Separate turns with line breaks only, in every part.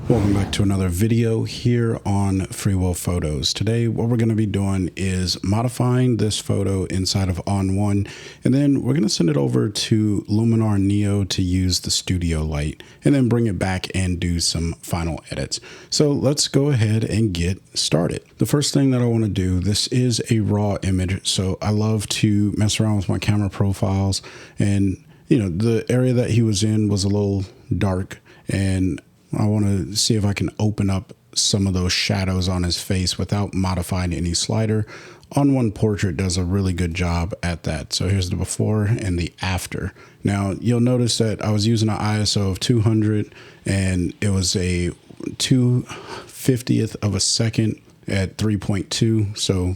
Welcome back to another video here on Free Will Photos. Today what we're going to be doing is modifying this photo inside of ON1, and then we're going to send it over to Luminar Neo to use the studio light and then bring it back and do some final edits. So let's go ahead and get started. The first thing that I want to do, this is a raw image, so I love to mess around with my camera profiles, and the area that he was in was a little dark, and I want to see if I can open up some of those shadows on his face without modifying any slider. ON1 Portrait does a really good job at that. So here's the before and the after. Now you'll notice that I was using an ISO of 200 and it was a 2/50th of a second at 3.2. So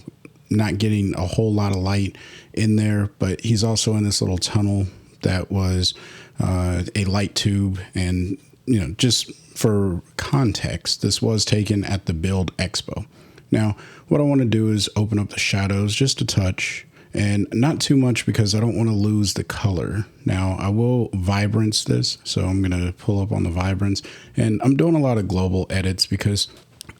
not getting a whole lot of light in there, but he's also in this little tunnel that was a light tube, and just for context, this was taken at the Build Expo. Now, what I want to do is open up the shadows just a touch, and not too much because I don't want to lose the color. Now, I will Vibrance this, so I'm going to pull up on the Vibrance, and I'm doing a lot of global edits because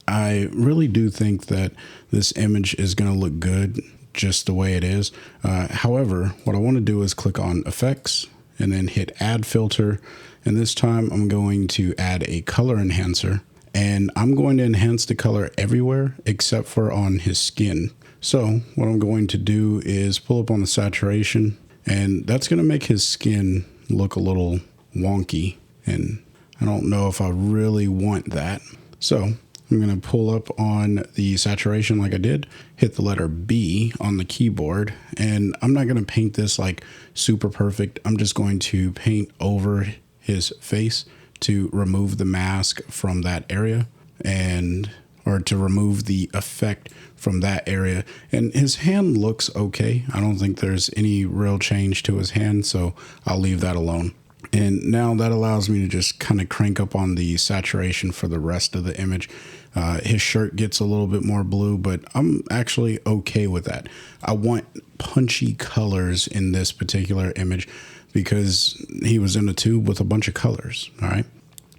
I really do think that this image is going to look good just the way it is. However, what I want to do is click on Effects and then hit Add Filter. And this time I'm going to add a color enhancer, and I'm going to enhance the color everywhere except for on his skin. So what I'm going to do is pull up on the saturation, and that's going to make his skin look a little wonky, and I don't know if I really want that. So I'm going to pull up on the saturation like I did, hit the letter B on the keyboard, and I'm not going to paint this like super perfect. I'm just going to paint over his face to remove the mask from that area, or to remove the effect from that area. And his hand looks okay. I don't think there's any real change to his hand, so I'll leave that alone. And now that allows me to just kind of crank up on the saturation for the rest of the image. His shirt gets a little bit more blue, but I'm actually okay with that. I want punchy colors in this particular image because he was in a tube with a bunch of colors. All right.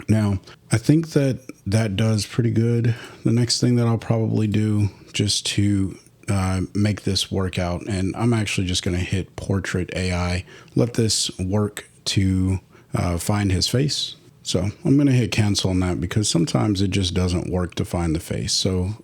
Now, I think that does pretty good. The next thing that I'll probably do just to make this work out, and I'm actually just going to hit Portrait AI, let this work to find his face. So I'm going to hit cancel on that because sometimes it just doesn't work to find the face. So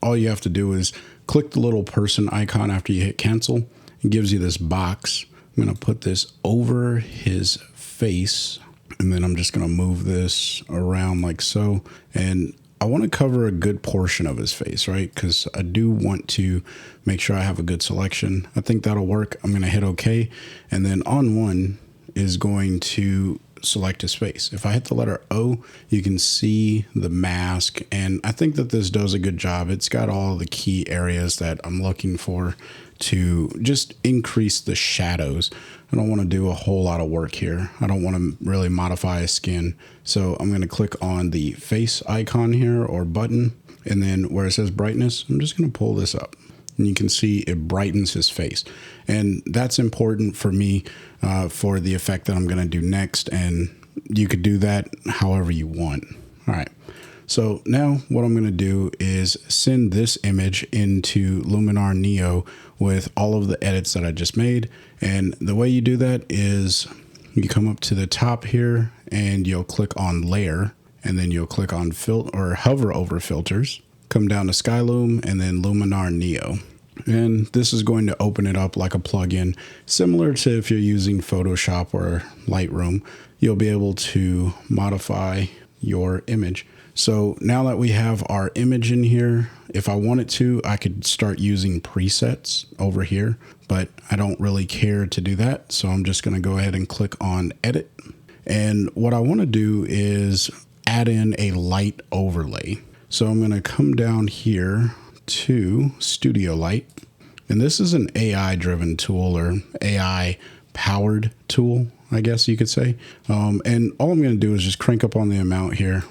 all you have to do is click the little person icon after you hit cancel. It gives you this box. I'm going to put this over his face, and then I'm just going to move this around like so. And I want to cover a good portion of his face, right? Because I do want to make sure I have a good selection. I think that'll work. I'm going to hit OK. And then ON1 is going to select his face. If I hit the letter O, you can see the mask, and I think that this does a good job. It's got all the key areas that I'm looking for to just increase the shadows. I don't want to do a whole lot of work here. I don't want to really modify his skin. So I'm going to click on the face icon here, or button, and then where it says brightness, I'm just going to pull this up. And you can see it brightens his face. And that's important for me for the effect that I'm going to do next. And you could do that however you want. All right. So now what I'm going to do is send this image into Luminar Neo with all of the edits that I just made. And the way you do that is you come up to the top here and you'll click on layer, and then you'll click on hover over filters. Come down to Skyloom and then Luminar Neo. And this is going to open it up like a plugin, similar to if you're using Photoshop or Lightroom. You'll be able to modify your image. So now that we have our image in here, if I wanted to, I could start using presets over here, but I don't really care to do that. So I'm just going to go ahead and click on edit. And what I want to do is add in a light overlay. So I'm going to come down here to Studio Light, and this is an AI driven tool, or AI powered tool, I guess you could say. And all I'm going to do is just crank up on the amount here,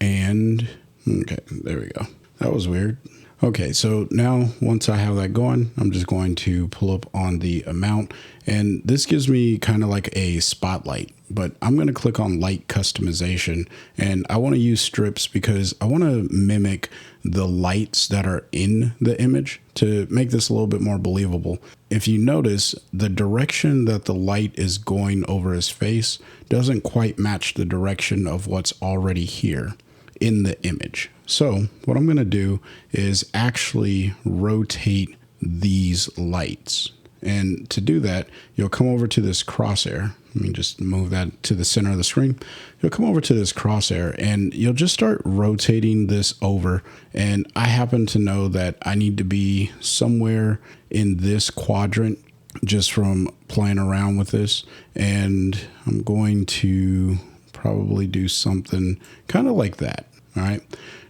and okay, there we go. That was weird. Okay, so now once I have that going, I'm just going to pull up on the amount, and this gives me kind of like a spotlight, but I'm going to click on light customization, and I want to use strips because I want to mimic the lights that are in the image to make this a little bit more believable. If you notice, the direction that the light is going over his face doesn't quite match the direction of what's already here in the image. So what I'm going to do is actually rotate these lights. And to do that, you'll come over to this crosshair. Let me just move that to the center of the screen. You'll come over to this crosshair and you'll just start rotating this over. And I happen to know that I need to be somewhere in this quadrant just from playing around with this. And I'm going to probably do something kind of like that. All right.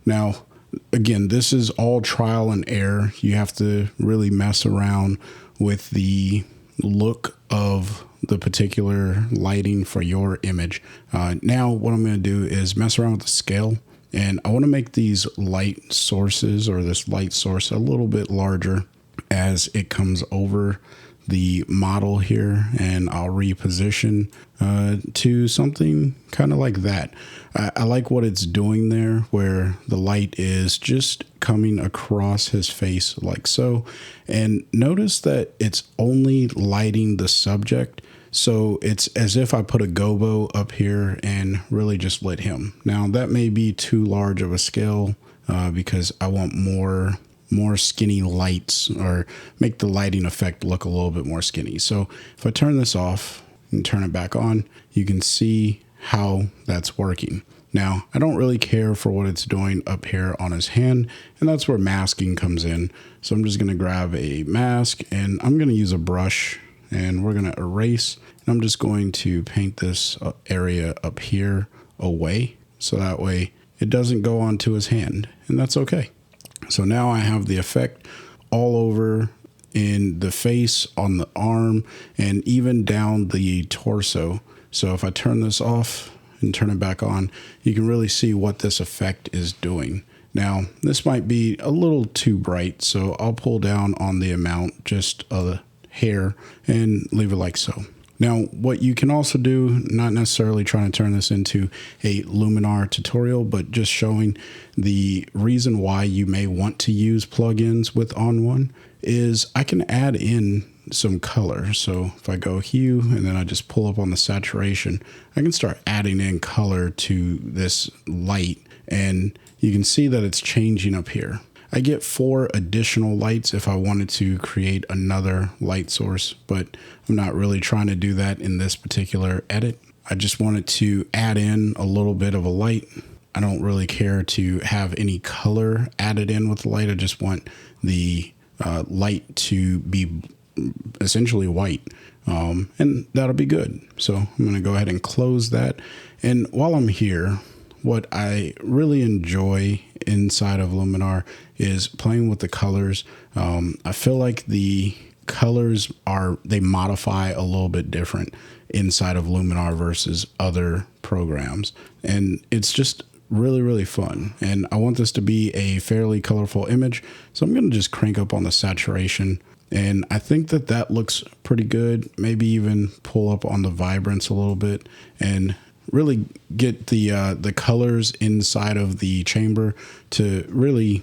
Now, again, this is all trial and error. You have to really mess around with the look of the particular lighting for your image. Now, what I'm going to do is mess around with the scale, and I want to make these light sources or this light source a little bit larger as it comes over the model here, and I'll reposition to something kind of like that. I like what it's doing there, where the light is just coming across his face like so. And notice that it's only lighting the subject. So it's as if I put a gobo up here and really just lit him. Now that may be too large of a scale because I want more skinny lights, or make the lighting effect look a little bit more skinny. So if I turn this off and turn it back on, you can see how that's working. Now, I don't really care for what it's doing up here on his hand, and that's where masking comes in. So I'm just going to grab a mask, and I'm going to use a brush, and we're going to erase. And I'm just going to paint this area up here away, so that way it doesn't go onto his hand, and that's okay. So now I have the effect all over in the face, on the arm, and even down the torso. So if I turn this off and turn it back on, you can really see what this effect is doing. Now, this might be a little too bright, so I'll pull down on the amount just a hair and leave it like so. Now, what you can also do, not necessarily trying to turn this into a Luminar tutorial, but just showing the reason why you may want to use plugins with ON1, is I can add in some color. So if I go hue and then I just pull up on the saturation, I can start adding in color to this light, and you can see that it's changing up here. I get 4 additional lights if I wanted to create another light source, but I'm not really trying to do that in this particular edit. I just wanted to add in a little bit of a light. I don't really care to have any color added in with the light. I just want the light to be essentially white, and that'll be good. So I'm going to go ahead and close that. And while I'm here, what I really enjoy inside of Luminar is playing with the colors. I feel like the colors they modify a little bit different inside of Luminar versus other programs. And it's just really, really fun. And I want this to be a fairly colorful image. So I'm going to just crank up on the saturation. And I think that that looks pretty good. Maybe even pull up on the vibrance a little bit and really get the colors inside of the chamber to really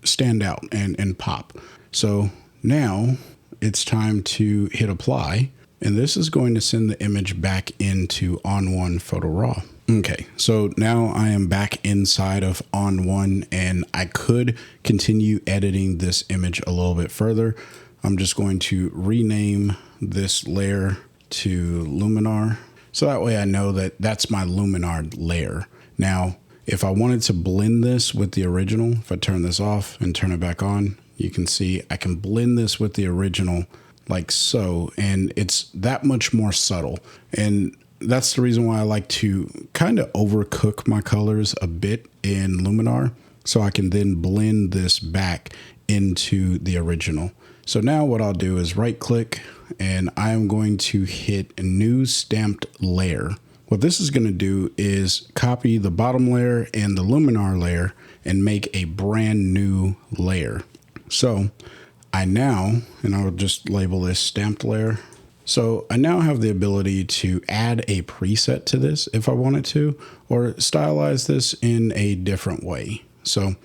stand out and pop. So now it's time to hit apply, and this is going to send the image back into ON1 Photo Raw. Okay, so now I am back inside of ON1, and I could continue editing this image a little bit further. I'm just going to rename this layer to Luminar, so that way I know that that's my Luminar layer. Now, if I wanted to blend this with the original, if I turn this off and turn it back on, you can see I can blend this with the original like so, and it's that much more subtle. And that's the reason why I like to kind of overcook my colors a bit in Luminar, so I can then blend this back into the original. So now what I'll do is right click, and I am going to hit a new stamped layer. what this is going to do is copy the bottom layer and the Luminar layer and make a brand new layer. So I now, and I'll just label this stamped layer. So I now have the ability to add a preset to this if I wanted to, or stylize this in a different way. So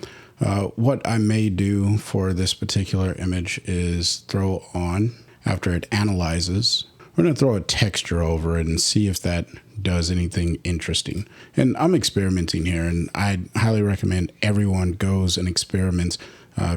what I may do for this particular image is throw on, after it analyzes, we're going to throw a texture over it and see if that does anything interesting. And I'm experimenting here, and I highly recommend everyone goes and experiments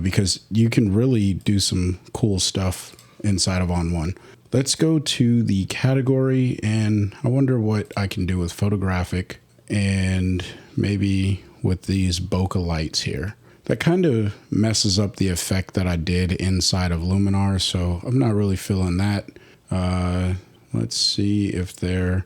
because you can really do some cool stuff inside of ON1. Let's go to the category, and I wonder what I can do with photographic and maybe with these bokeh lights here. That kind of messes up the effect that I did inside of Luminar, so I'm not really feeling that. Let's see if they're,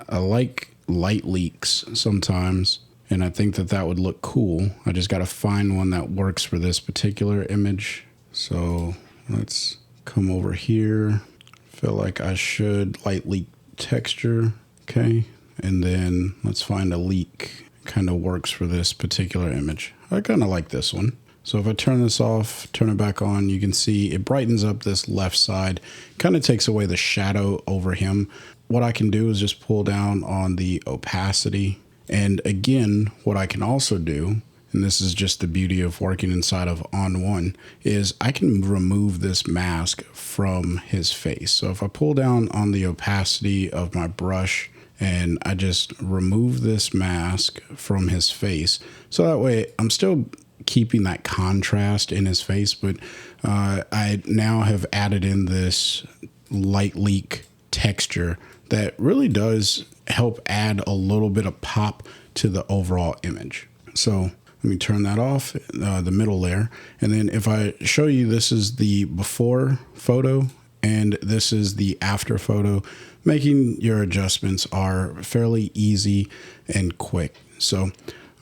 I like light leaks sometimes, and I think that that would look cool. I just got to find one that works for this particular image. So let's come over here. Feel like I should light leak texture. Okay. And then let's find a leak. Kind of works for this particular image. I kind of like this one. So if I turn this off, turn it back on, you can see it brightens up this left side, kind of takes away the shadow over him. What I can do is just pull down on the opacity. And again, what I can also do, and this is just the beauty of working inside of ON1, is I can remove this mask from his face. So if I pull down on the opacity of my brush, and I just remove this mask from his face. So that way I'm still keeping that contrast in his face, but I now have added in this light leak texture that really does help add a little bit of pop to the overall image. So let me turn that off, the middle layer. And then if I show you, this is the before photo and this is the after photo. Making your adjustments are fairly easy and quick. So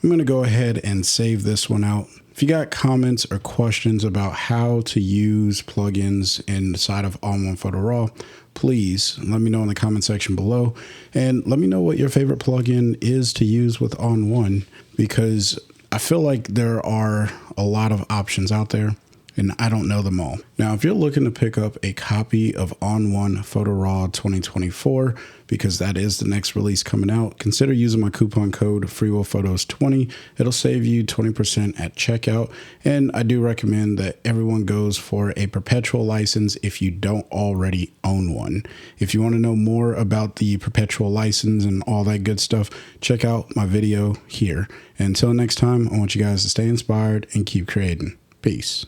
I'm going to go ahead and save this one out. If you got comments or questions about how to use plugins inside of ON1 Photo Raw, please let me know in the comment section below, and let me know what your favorite plugin is to use with ON1, because I feel like there are a lot of options out there and I don't know them all. Now, if you're looking to pick up a copy of ON1 Photo Raw 2024, because that is the next release coming out, consider using my coupon code FreeWillPhotos20. It'll save you 20% at checkout. And I do recommend that everyone goes for a perpetual license if you don't already own one. If you want to know more about the perpetual license and all that good stuff, check out my video here. And until next time, I want you guys to stay inspired and keep creating. Peace.